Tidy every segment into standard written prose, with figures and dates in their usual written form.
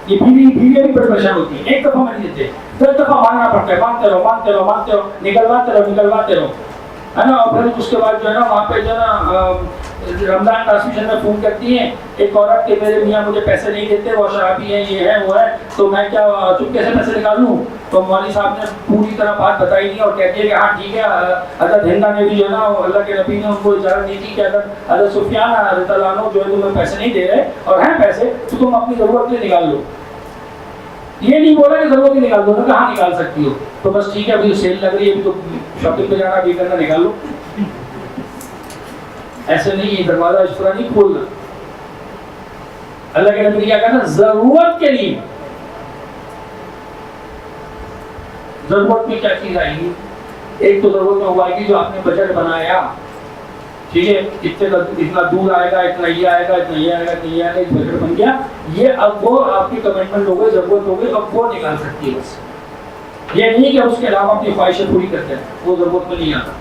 یہ بیوی بھی بڑی پریشان ہوتی ہے، ایک دفعہ میں نہیں دیتے، 10 دفعہ مانگنا پڑتا ہے، مانتے رہو، نکلواتے رہو، ہے نا. اور پھر اس کے بعد جو ہے نا وہاں پہ جو ہے نا رمضان ٹرانسمیشن میں فون کرتی ہیں ایک عورت کہ میرے میاں مجھے پیسے نہیں دیتے، وہ شرابی ہیں، یہ ہے وہ ہے، تو میں کیا چپکے سے پیسے نکالوں؟ تو مولوی صاحب نے پوری طرح بات بتائی دی اور کہتی ہے کہ ہاں ٹھیک ہے. حضرت ہندا نے بھی جو ہے نا اللہ کے نبی نے ان کو اجازت دی تھی کہ حضرت سفیان رضی اللہ عنہ جو ہے تمہیں پیسے نہیں دے رہے اور ہیں پیسے تو تم اپنی ضرورت کے لیے نکال لو. یہ نہیں بولا کہ ضرورت ہی نکال دو، نا کہاں نکال سکتی ہو؟ تو بس ٹھیک ہے ابھی سیل لگ رہی ہے، ابھی تو شاپنگ پہ جانا، ابھی کرنا، نکال لو. ایسے نہیں، یہ دروازہ اس طرح نہیں کھولنا. اللہ کے نبی نے کیا کہا؟ ضرورت کے لیے. ضرورت میں کیا چیز آئے گی؟ ایک تو ضرورت میں ہوا گی جو آپ نے بجٹ بنایا، ٹھیک ہے، اتنا دودھ آئے گا، اتنا یہ آئے گا، اتنا یہ آئے گا، اتنا یہ آئے گا، ایک بجٹ بن گیا. یہ اب وہ آپ کی کمٹمنٹ ہو گئی، ضرورت ہو گئی، اب وہ نکال سکتی ہے. بس یہ نہیں کہ اس کے علاوہ اپنی خواہشیں پوری کرتے ہیں، وہ ضرورت میں نہیں آتا.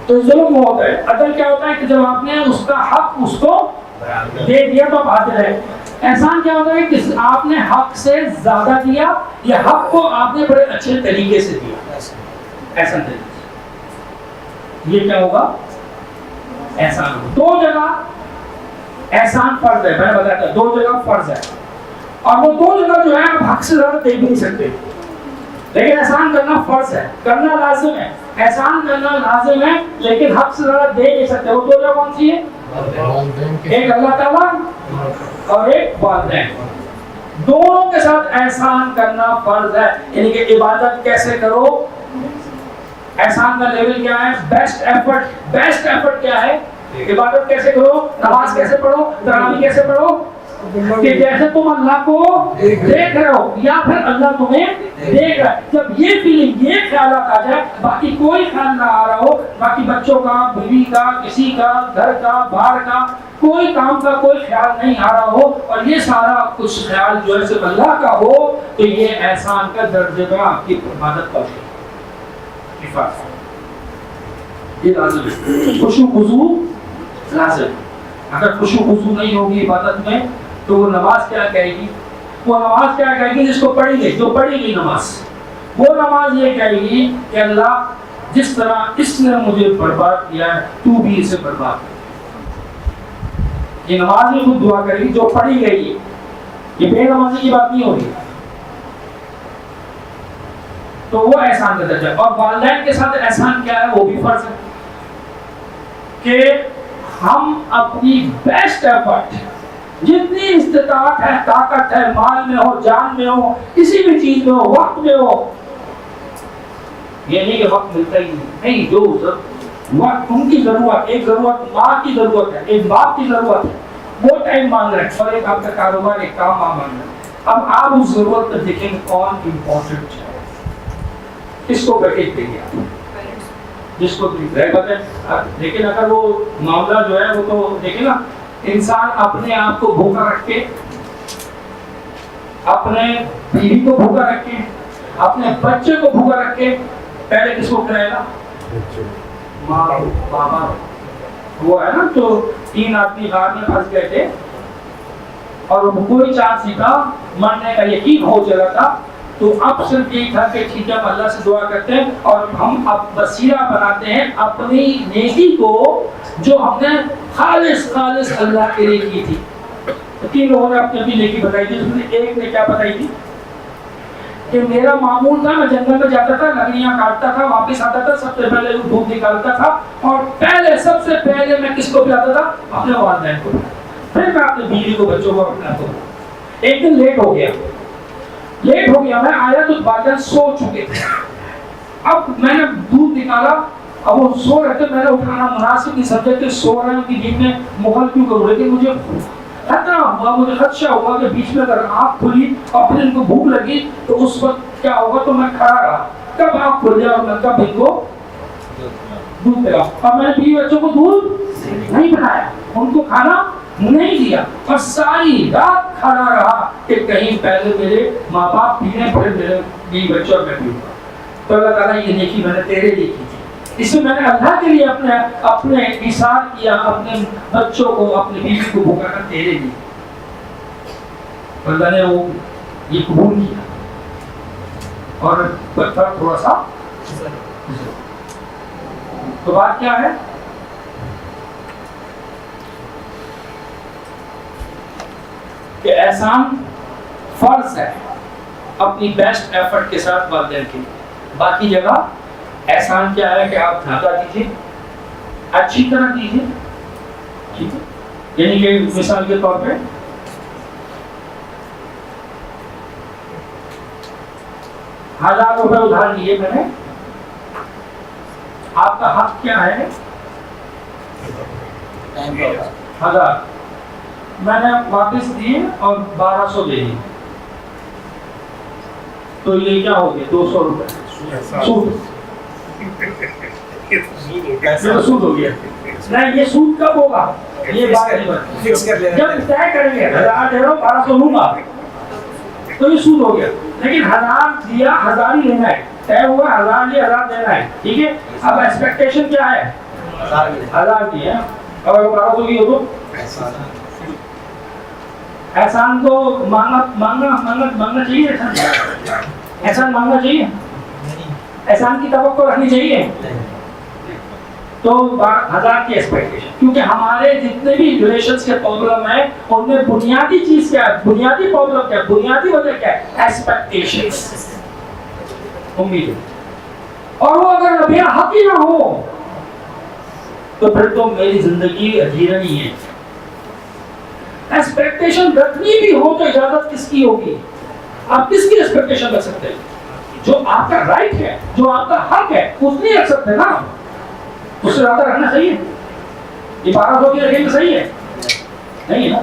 تو ظلم ہوتا ہے. عدل کیا ہوتا ہے کہ جب آپ نے اس کا حق اس کو دے دیا تو آپ عادل ہے. احسان کیا ہوتا ہے کہ آپ نے حق سے زیادہ دیا یا حق کو آپ نے بڑے اچھے طریقے سے دیا. احسان طریقے سے یہ کیا ہوگا؟ احسان. دو جگہ احسان فرض ہے، میں نے بتایا تھا 2 جگہ فرض ہے، اور وہ 2 جگہ جو ہے آپ حق سے زیادہ دے بھی نہیں سکتے، لیکن احسان کرنا فرض ہے، کرنا لازم ہے. احسان کرنا لازم ہے لیکن حق سے زیادہ دے نہیں سکتے. وہ 2 جگہ کون سی ہے؟ ایک اللہ تعالیٰ اور ایک والدین. دونوں کے ساتھ احسان کرنا فرض ہے. یعنی کہ عبادت کیسے کرو، احسان کا لیول کیا ہے؟ Best effort. بیسٹ ایفرٹ کیا ہے؟ عبادت کیسے کرو، نماز کیسے پڑھو، تراویح کیسے پڑھو، کہ جیسے تم اللہ کو دیکھ رہے ہو یا پھر اللہ تمہیں دیکھ رہا ہے. جب یہ فیلنگ، یہ خیالات آ جائے، باقی کوئی خیال نہ آ رہا ہو، باقی بچوں کا، بیوی کا، کسی کا، گھر کا، باہر کا، کوئی کام کا کوئی خیال نہیں آ رہا ہو، اور یہ سارا کچھ خیال جو ہے صرف اللہ کا ہو، تو یہ احسان کا درجے میں آپ کی عبادت پہنچے. یہ لازم ہے. خشوع خضوع لازم. اگر خشوع خضوع نہیں ہوگی عبادت میں تو وہ نماز کیا کہے گی؟ وہ نماز کیا کہے گی؟ جس کو پڑھی گئی، جو پڑھی گئی نماز، وہ نماز یہ کہے گی کہ اللہ جس طرح اس نے مجھے برباد کیا ہے تو بھی اسے برباد کر. یہ نماز ہی خود دعا کرے گی جو پڑھی گئی. یہ بے نمازی کی بات نہیں ہو رہی. تو وہ احسان کا درجہ. اور والدین کے ساتھ احسان کیا ہے؟ وہ بھی فرض ہے کہ ہم اپنی بیسٹ ایفرٹ، جتنی استطاعت ہے، طاقت ہے، مال میں ہو، جان میں ہو، کسی بھی چیز میں ہو، وقت میں ہو. یہ نہیں کہ وقت ملتا ہی نہیں، جو وقت ان کی ضرورت، ایک ضرورت ماں کی ضرورت ہے، ایک باپ کی ضرورت ہے، وہ ٹائم مانگ رہے ہیں، اور ایک آپ کا کاروبار، ایک کام مانگ رہے ہیں. اب آپ اس ضرورت پر دیکھیں گے کون امپورٹنٹ ہے، کس کو پیکیج دیں گے آپ، جس کو لیکن اگر وہ معاملہ جو ہے وہ تو دیکھیں نا، انسان اپنے آپ کو بھوکا رکھ کے، اپنے بیوی کو بھوکا رکھ کے، اپنے بچے کو بھوکا رکھ کے پہلے کس کو کھلائے گا؟ ماں بابا. وہ ہے نا تو 3 آدمی غار میں پھنس گئے تھے اور کوئی چانس نہیں تھا، مرنے کا یقین ہو چلا تھا. تو اب صرف یہی تھا کہ ٹھیک ہے ہم اللہ سے دعا کرتے ہیں اور ہم اب وسیلہ بناتے ہیں اپنی نیکی کو جو ہم نے خالص اللہ کے لیے کی تھی. 3 لوگوں نے اپنی اپنی نیکی بتائی تھی. اس میں ایک نے کیا بتائی تھی کہ میرا معمول تھا، میں جنگل میں جاتا تھا، لکڑیاں کاٹتا تھا، واپس آتا تھا، سب سے پہلے دھوپ نکالتا تھا اور سب سے پہلے میں کس کو پلاتا تھا؟ اپنے والدین کو. پھر میں اپنی بیوی کو، بچوں کو پلاتا ہوں. ایک دن لیٹ ہو گیا، میں آیا تو والدین سو چکے تھے. اب میں نے دودھ نکالا، اب وہ سو رہے تھے، میں نے اٹھانا مناسب نہیں سمجھا کہ سو رہے ہیں کہ نیند میں مغل کیوں کروں. لیکن مجھے خطرہ ہوا، مجھے خدشہ ہوا کہ بیچ میں اگر آنکھ کھلی اور پھر ان کو بھوک لگی تو اس وقت کیا ہوگا. تو میں کھڑا رہا، کب آنکھ کھل جائے اور میں کب ان کو دودھ پلاؤں. اور میں نے بیوی بچوں کو دودھ نہیں پلایا، ان کو کھانا نہیں دیا اور ساری رات کھڑا رہا کہ کہیں پہلے میرے ماں باپ پینے پھر میرے بیوی بچوں اور میں پیوں. تو اللہ تعالیٰ یہ نیکی میں نے تیرے لیے کی تھی. اس میں نے اللہ کے لیے اپنے ایثار کیا، اپنے بچوں کو، اپنی بیوی کو بھوکا کر تیرے لیے. اللہ نے وہ یہ قبول کیا اور پتھر تھوڑا سا. تو بات کیا ہے کہ احسان فرض ہے اپنی بیسٹ ایفرٹ کے ساتھ والدین کے. باقی جگہ احسان کیا ہے کہ آپ دھاگا دیجیے, اچھی طرح دیجیے, ٹھیک ہے. یعنی کہ مثال کے طور پہ ₹1000 ادھار لیے میں نے, آپ کا حق کیا ہے 1000, میں نے واپس دیے اور 1200 دے دیے, تو یہ کیا ہو گیا ₹200 سود. سود ہو گیا. نہیں, یہ سود کب ہوگا, یہ بات جب طے کریں گے 1000 دے رہا ہوں 1200 لوں گا تو یہ سود ہو گیا. لیکن 1000 دیا 1000 ہی لینا ہے, طے ہوا 1000 لیا 1000 دینا ہے, ٹھیک ہے. اب ایکسپیکٹیشن کیا ہے 1000 کی ہے, اور 1200 کی ہو تو احسان تو مانگنا چاہیے. احسان مانگنا چاہیے, احسان کی توقع رکھنی چاہیے. تو 1000 کی ایکسپیکٹیشن, کیونکہ ہمارے جتنے بھی ریلیشنز کے پرابلم ہیں ان میں بنیادی چیز کیا ہے, بنیادی پرابلم کیا ہے, بنیادی وجہ کیا ہے, ایکسپیکٹیشنز, امید. اور وہ اگر میرا حق ہی نہ ہو تو پھر تو میری زندگی اجیرا نہیں ہے. ایکسپیکٹیشن رکھنی بھی ہو تو اجازت کس کی ہوگی؟ آپ کس کی ایکسپیکٹیشن رکھ سکتے ہیں؟ جو آپ کا رائٹ ہے, جو آپ کا حق ہے, اتنی رکھ سکتے ہیں نا. اس سے زیادہ رکھنا صحیح ہے؟ یہ 1200 کی رکھیں گے صحیح ہے؟ نہیں ہے نا.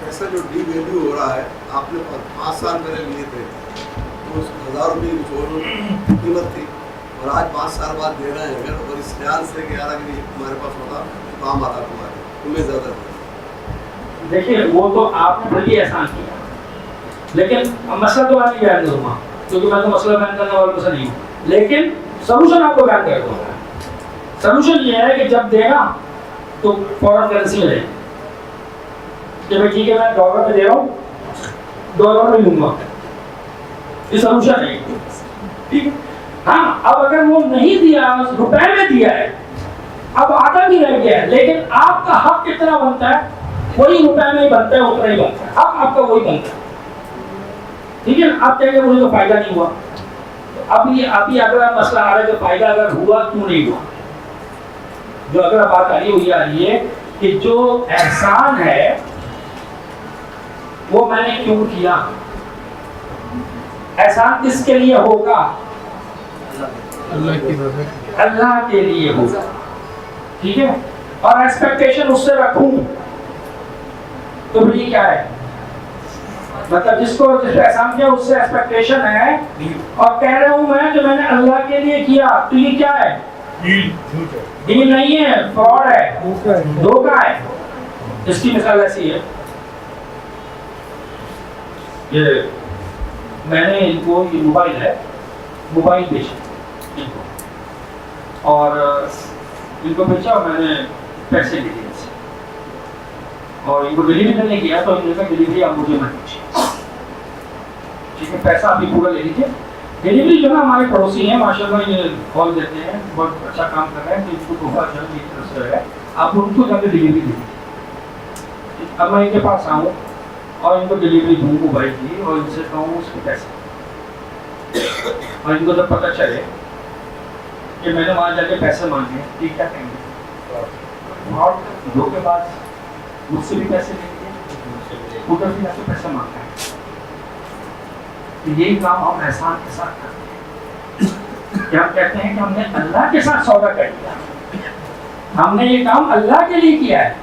ایسا جو ڈی ویلیو ہو رہا ہے, آپ نے 5 سال پہلے لیے تھے تو 1000 روپئے قیمت تھی, اور آج 5 سال بعد دے رہے ہیں اگر, اور اس خیال سے کہ یار اگر ہمارے پاس ہوتا کام آتا تمہارے, تمہیں زیادہ تھا. دیکھیے وہ تو آپ نے بھلی احسان کیا, لیکن مسئلہ تو میں نہیں بیان کروں گا کیونکہ میں تو مسئلہ بیان کرنے والوں سے نہیں ہوں, لیکن سلوشن آپ کو بیان کر دوں گا. سلوشن یہ ہے کہ جب دینا تو فورن کرنسی میں دے, کہ بھائی ٹھیک ہے میں ڈالر میں دے رہا ہوں, ڈالر میں لوں گا, یہ سلوشن ہے, ٹھیک ہے. ہاں اب اگر وہ نہیں دیا, روپے میں دیا ہے, اب آدھا بھی رہ گیا ہے, لیکن آپ کا حق کتنا بنتا ہے, وہی روپے میں ہی بنتا ہے, اتنا ہی بنتا ہے, حق آپ کا وہی بنتا ہے, ٹھیک ہے. آپ کہیں گے مجھے تو فائدہ نہیں ہوا, اب یہ اگلا مسئلہ آ رہا ہے کہ فائدہ اگر ہوا کیوں نہیں ہوا. جو اگر بات آ رہی ہے کہ جو احسان ہے وہ میں نے کیوں کیا, احسان کس کے لیے ہوگا, اللہ کے لیے ہوگا, ٹھیک ہے. اور ایکسپیکٹیشن اس سے رکھوں تو بھی کیا ہے, مطلب جس کو احسان کیا اس سے ایکسپیکٹیشن ہے, اور کہہ رہا ہوں میں کہ میں نے اللہ کے لیے کیا, تو یہ کیا ہے, ڈیل نہیں ہے, فراڈ ہے, دھوکہ ہے. اس کی مثال ایسی ہے, یہ میں نے ان کو, یہ موبائل ہے, موبائل بیچا ان کو, اور ان کو بیچا اور میں نے پیسے لے لیے, اور ان کو ڈلیوری کرنے کیا تو ان کا ڈلیوری آپ مجھے مت دیجیے, ٹھیک ہے. پیسہ آپ پورا لے لیجیے. ڈلیوری جو نا ہمارے پڑوسی ہیں ماشاء اللہ, یہ کال دیتے ہیں, بہت اچھا کام کر رہے ہیں, تو ان کو تحفہ جلد کی طرف سے ہے, آپ ان کو جا کے ڈلیوری دے دیجیے. اب میں ان کے پاس آؤں اور ان کو ڈلیوری دوں موبائل کی, اور ان سے کہوں اس کے پیسے, اور ان کو جب پتہ چلے کہ میں نے وہاں جا کے پیسے مانگے, ٹھیک کیا کہیں گے, اور دو کے بعد مجھ سے بھی پیسے لے لیے, ادھر بھی جا کے پیسے مانگا ہے. یہی کام ہم احسان کے ساتھ کرتے ہیں, کہ ہم کہتے ہیں کہ ہم نے اللہ کے ساتھ سودا کر لیا, ہم نے یہ کام اللہ کے لیے کیا ہے,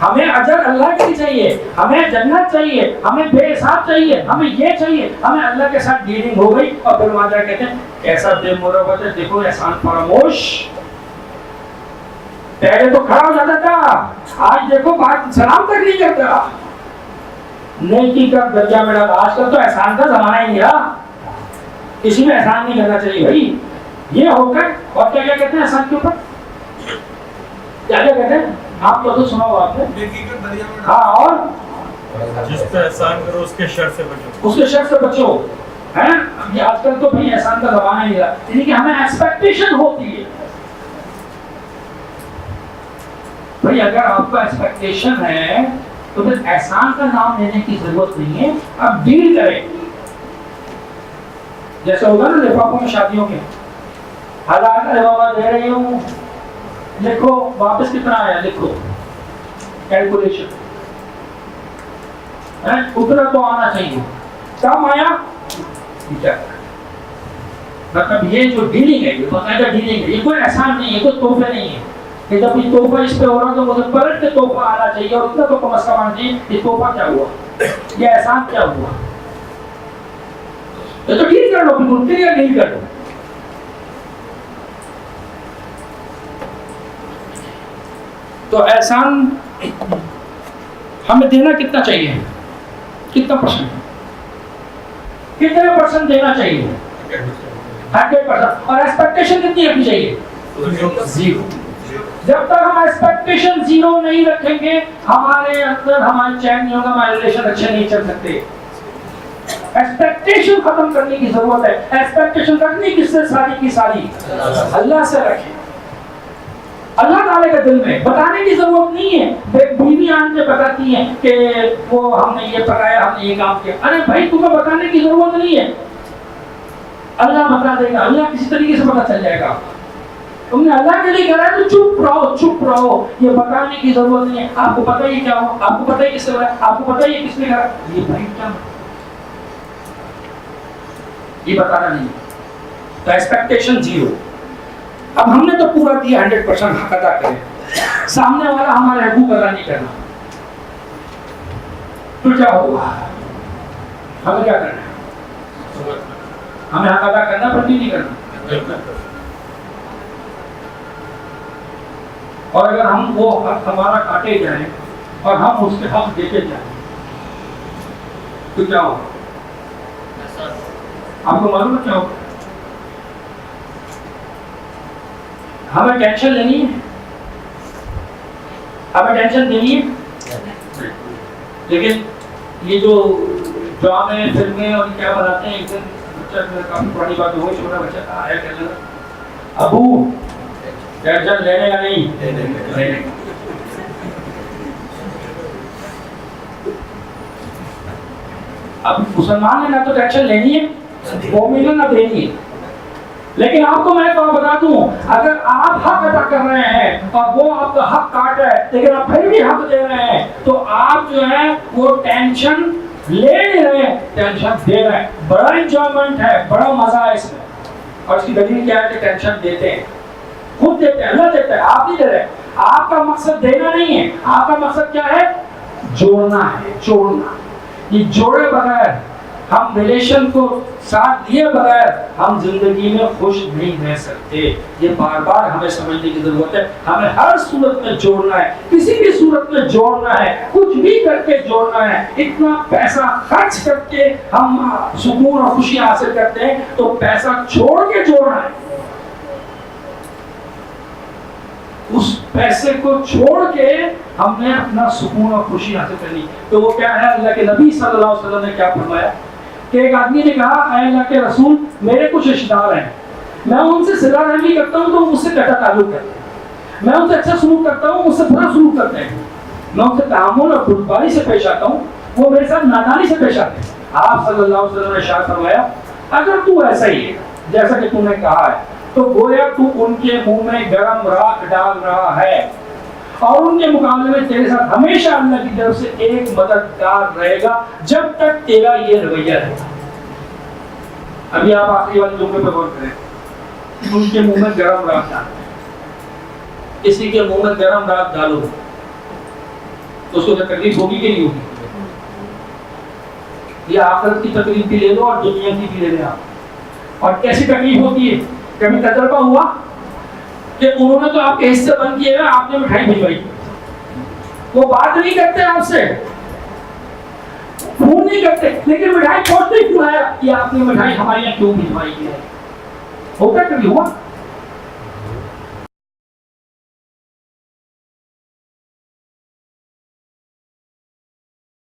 ہمیں اجر اللہ کے لیے چاہیے, ہمیں جنت چاہیے, ہمیں بے حساب چاہیے, ہمیں یہ چاہیے, ہمیں اللہ کے ساتھ ڈیلنگ ہو گئی, اور پھر وہاں جا کہتے ہیں کیسا بے مروت ہے, دیکھو احسان فراموش. پہلے تو کھڑا ہو جاتا تھا, آج دیکھو بات سلام تک نہیں کرتا, نیکی کا درجہ میں ڈالا. آج کل تو احسان کا زمانہ ہی نہیں رہا, کسی میں احسان نہیں کرنا چاہیے بھائی. یہ ہو کر اور کیا کیا کہتے ہیں احسان کے اوپر, کیا کیا کہتے ہیں, آپ تو سنا ہو آپ نے, ہاں, اور جس پہ احسان کرو اس کے شر سے بچو. اس کے شر سے بچو. ہے ابھی آج کل تو بھائی احسان کا زمانہ نہیں رہا, یعنی کہ ہمیں ایکسپیکٹیشن ہوتی ہے. بھائی اگر آپ کو ایکسپیکٹیشن ہے تو پھر احسان کا نام لینے کی ضرورت نہیں ہے, آپ ڈیل کریں. جیسے ہوگا نا لفافوں میں شادیوں کے, 1000 کا لفافہ دے رہی ہوں, لکھو واپس کتنا آیا, لکھو کیلکولیشن, اتنا تو آنا چاہیے, کم آیا. مطلب یہ جو ڈیلنگ ہے, یہ باقاعدہ ڈیلنگ ہے, یہ کوئی احسان نہیں ہے, کوئی تحفے نہیں ہے کہ جب یہ تحفہ اس پہ ہو رہا تو مجھے پلٹ کے تحفہ آنا چاہیے, اور اتنا تو کم از کم آنا چاہیے. یہ تحفہ کیا ہوا, یہ احسان کیا ہوا, یہ تو ڈیل کر لو, بالکل کلیئر ڈیل کر لو. تو احسان ہمیں دینا کتنا چاہیے, کتنا پرسنٹ, کتنے پرسنٹ دینا چاہیے, 100%. اور ایکسپیکٹیشن کتنی رکھنی چاہیے, 0. جب تک ہم ایکسپیکٹیشن 0 نہیں رکھیں گے ہمارے اندر ہمارا چین نہیں ہوگا, ہمارے ریلیشن اچھے نہیں چل سکتے. ایکسپیکٹیشن ختم کرنے کی ضرورت ہے. ایکسپیکٹیشن رکھنی کس سے, ساری کی ساری اللہ سے رکھیں. اللہ تعالیٰ کے دل میں بتانے کی ضرورت نہیں ہے. بیوی آن کے بتاتی ہیں کہ وہ ہم نے یہ پکایا, ہم نے یہ کام کیا. ارے بھائی تمہیں بتانے کی ضرورت نہیں ہے, اللہ بتا دے گا, اللہ کسی طریقے سے پتا چل جائے گا. تم نے اللہ کے لیے کرا ہے تو چپ رہو, چپ رہو, یہ بتانے کی ضرورت نہیں ہے. آپ کو پتہ ہی کیا ہو, آپ کو پتہ ہی کس سے ہوا, آپ کو پتہ ہی کس نے کرا, یہ بھائی کیا یہ بتانا نہیں. تو ایکسپیکٹیشن 0. اب ہم نے تو پورا دیا 100% حق ادا کریں, سامنے والا ہمارے حقوق ادا نہیں کرنا, تو کیا ہوگا, ہمیں کیا کرنا ہے, ہمیں حق ادا کرنا پڑتی نہیں کرنا. اور اگر ہم وہ حق ہمارا کاٹے جائیں اور ہم اس کے حق دیتے جائیں تو کیا ہوگا, آپ کو معلوم ہے کیا ہوگا. ہمیں ٹینشن لینی ہے, ہمیں ٹینشن دینی ہے. لیکن یہ جو ڈرامے فلمیں اور کیا بناتے ہیں, ایک دن بچہ کافی پرانی بات ہو گئی, چھوٹا بچہ آیا کہنے لگا ابو ٹینشن لینے کا نہیں. اب مسلمان نے نہ تو ٹینشن لینی ہے, مومن نے نہ دینی ہے. لیکن آپ کو میں تو بتا دوں, اگر آپ حق ادا کر رہے ہیں اور وہ آپ کا حق کاٹ رہا ہے لیکن آپ پھر بھی حق دے رہے ہیں, تو آپ جو ہے وہ ٹینشن لے نہیں رہے, ٹینشن دے رہے ہیں. بڑا انجوائمنٹ ہے, بڑا مزہ ہے اس میں. اور اس کی دلیل کیا ہے کہ ٹینشن دیتے ہیں, خود دیتے ہیں, اللہ دیتا ہے, آپ نہیں دے رہے. آپ کا مقصد دینا نہیں ہے, آپ کا مقصد کیا ہے, جوڑنا ہے, جوڑنا. یہ جوڑے بغیر, ہم ریلیشن کو ساتھ لیے بغیر ہم زندگی میں خوش نہیں رہ سکتے. یہ بار بار ہمیں سمجھنے کی ضرورت ہے. ہمیں ہر صورت میں جوڑنا ہے, کسی بھی صورت میں جوڑنا ہے, کچھ بھی کر کے جوڑنا ہے. اتنا پیسہ خرچ کر کے ہم سکون اور خوشی حاصل کرتے ہیں تو پیسہ چھوڑ کے جوڑنا ہے. اس پیسے کو چھوڑ کے ہم نے اپنا سکون اور خوشی حاصل کرنی. تو وہ کیا ہے, اللہ کے نبی صلی اللہ علیہ وسلم نے کیا فرمایا کہ ایک آدمی نے کہا اے اللہ کے رسول, میرے کچھ رشتہ دار ہیں, میں ان سے صلہ رحمی کرتا ہوں تو وہ مجھ سے کٹا تعلق کرتے ہیں, میں ان سے اچھا سلوک کرتا ہوں, مجھ سے برا سلوک کرتے ہیں, میں ان سے تعامل اور بردباری سے پیش آتا ہوں, وہ میرے ساتھ نادانی سے پیش آتے ہیں. آپ صلی اللہ علیہ وسلم نے ارشاد فرمایا اگر تو ایسا ہی ہے جیسا کہ تو نے کہا ہے تو گویا تو ان کے منہ میں گرم راکھ ڈال رہا ہے, اور ان کے مقابلے میں تیرے ساتھ ہمیشہ اللہ کی طرف سے ایک مددگار رہے گا جب تک تیرا یہ رویہ رہے گا. ابھی آپ آخری والے جملے پہ غور کریں, ان کے منہ میں گرم راکھ ڈالو, کسی کے منہ میں گرم راکھ ڈالو تو اس کو تکلیف ہوگی کہ نہیں ہوگی. یہ آخرت کی تکلیف بھی لے لو اور دنیا کی بھی لے لیں آپ. اور کیسی تکلیف ہوتی ہے, کبھی تجربہ ہوا کہ انہوں نے تو آپ کے حصے بند کیے ہوئے, آپ نے مٹھائی بھجوائی, وہ بات نہیں کرتے آپ سے, فون نہیں کرتے, لیکن مٹھائی پہنچتے ہی کیوں آیا کہ آپ نے مٹھائی ہمارے یہاں کیوں بھجوائی ہے. ہوتا کبھی ہوا؟